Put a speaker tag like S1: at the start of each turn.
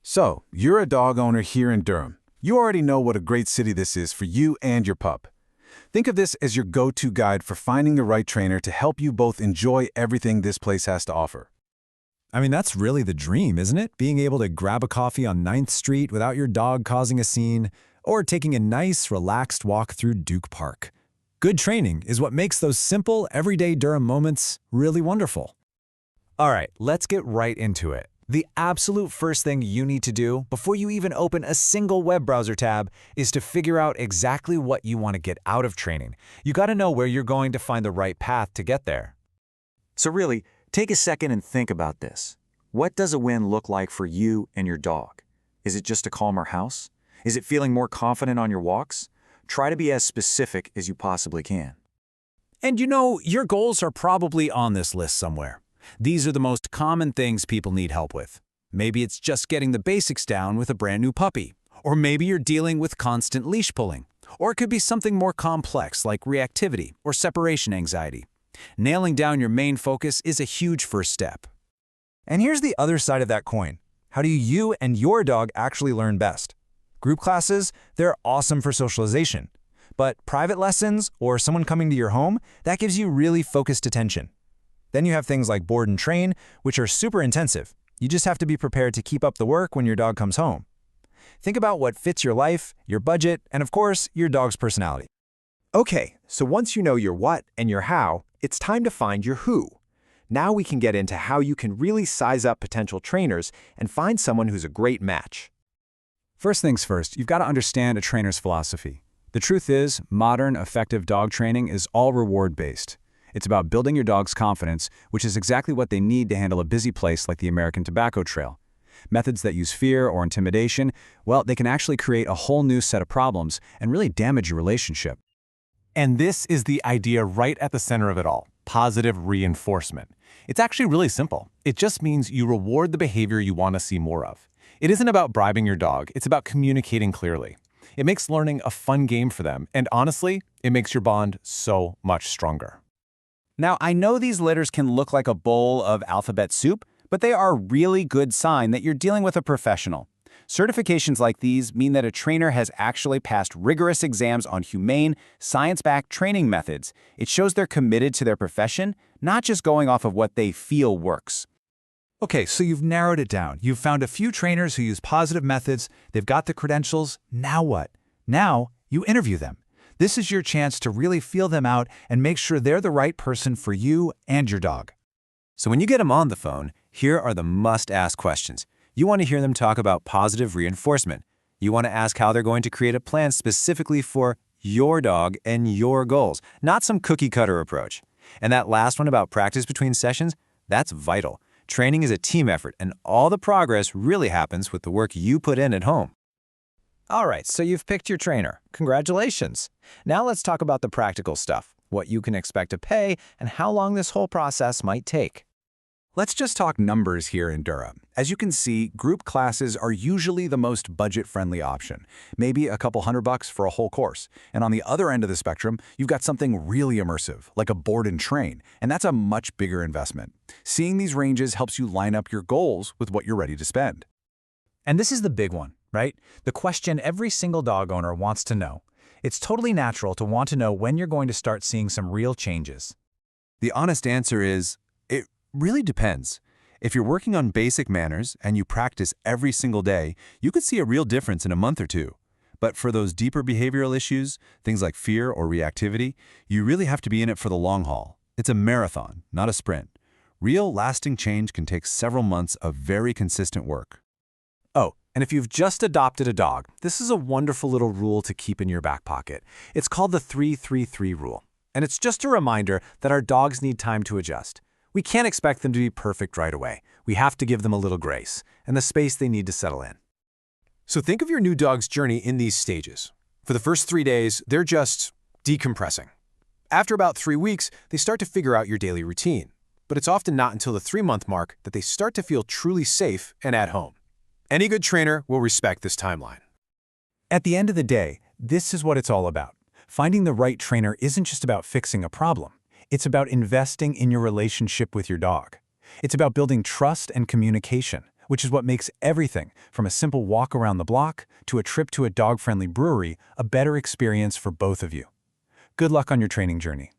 S1: So, you're a dog owner here in Durham. You already know what a great city this is for you and your pup. Think of this as your go-to guide for finding the right trainer to help you both enjoy everything this place has to offer.
S2: I mean, that's really the dream, isn't it? Being able to grab a coffee on 9th Street without your dog causing a scene, or taking a nice, relaxed walk through Duke Park. Good training is what makes those simple, everyday Durham moments really wonderful.
S3: All right, let's get right into it. The absolute first thing you need to do before you even open a single web browser tab is to figure out exactly what you want to get out of training. You got to know where you're going to find the right path to get there. So really, take a second and think about this. What does a win look like for you and your dog? Is it just a calmer house? Is it feeling more confident on your walks? Try to be as specific as you possibly can.
S4: And you know, your goals are probably on this list somewhere. These are the most common things people need help with. Maybe it's just getting the basics down with a brand new puppy. Or maybe you're dealing with constant leash pulling. Or it could be something more complex like reactivity or separation anxiety. Nailing down your main focus is a huge first step.
S2: And here's the other side of that coin. How do you and your dog actually learn best? Group classes, they're awesome for socialization. But private lessons or someone coming to your home, that gives you really focused attention. Then you have things like board and train, which are super intensive. You just have to be prepared to keep up the work when your dog comes home. Think about what fits your life, your budget, and of course, your dog's personality.
S5: Okay, so once you know your what and your how, it's time to find your who. Now we can get into how you can really size up potential trainers and find someone who's a great match.
S4: First things first, you've got to understand a trainer's philosophy. The truth is, modern, effective dog training is all reward-based. It's about building your dog's confidence, which is exactly what they need to handle a busy place like the American Tobacco Trail. Methods that use fear or intimidation, well, they can actually create a whole new set of problems and really damage your relationship.
S6: And this is the idea right at the center of it all, positive reinforcement. It's actually really simple. It just means you reward the behavior you want to see more of. It isn't about bribing your dog, it's about communicating clearly. It makes learning a fun game for them, and honestly, it makes your bond so much stronger.
S4: Now, I know these litters can look like a bowl of alphabet soup, but they are a really good sign that you're dealing with a professional. Certifications like these mean that a trainer has actually passed rigorous exams on humane, science-backed training methods. It shows they're committed to their profession, not just going off of what they feel works.
S7: Okay, so you've narrowed it down. You've found a few trainers who use positive methods, they've got the credentials. Now what? Now you interview them. This is your chance to really feel them out and make sure they're the right person for you and your dog.
S3: So when you get them on the phone, here are the must-ask questions. You want to hear them talk about positive reinforcement. You want to ask how they're going to create a plan specifically for your dog and your goals, not some cookie-cutter approach. And that last one about practice between sessions, that's vital. Training is a team effort, and all the progress really happens with the work you put in at home.
S8: All right, so you've picked your trainer. Congratulations. Now let's talk about the practical stuff, what you can expect to pay, and how long this whole process might take.
S7: Let's just talk numbers here in Durham. As you can see, group classes are usually the most budget-friendly option, maybe a couple $100 for a whole course. And on the other end of the spectrum, you've got something really immersive, like a board and train, and that's a much bigger investment. Seeing these ranges helps you line up your goals with what you're ready to spend.
S4: And this is the big one, right? The question every single dog owner wants to know. It's totally natural to want to know when you're going to start seeing some real changes.
S9: The honest answer is, it really depends. If you're working on basic manners and you practice every single day, you could see a real difference in a month or two. But for those deeper behavioral issues, things like fear or reactivity, you really have to be in it for the long haul. It's a marathon, not a sprint. Real lasting change can take several months of very consistent work.
S6: Oh, and if you've just adopted a dog, this is a wonderful little rule to keep in your back pocket. It's called the 3-3-3 rule. And it's just a reminder that our dogs need time to adjust. We can't expect them to be perfect right away. We have to give them a little grace and the space they need to settle in.
S10: So think of your new dog's journey in these stages. For the first 3 days, they're just decompressing. After about 3 weeks, they start to figure out your daily routine. But it's often not until the 3-month mark that they start to feel truly safe and at home. Any good trainer will respect this timeline.
S4: At the end of the day, this is what it's all about. Finding the right trainer isn't just about fixing a problem. It's about investing in your relationship with your dog. It's about building trust and communication,
S1: which is what makes everything, from a simple walk around the block to a trip to a dog-friendly brewery, a better experience for both of you. Good luck on your training journey.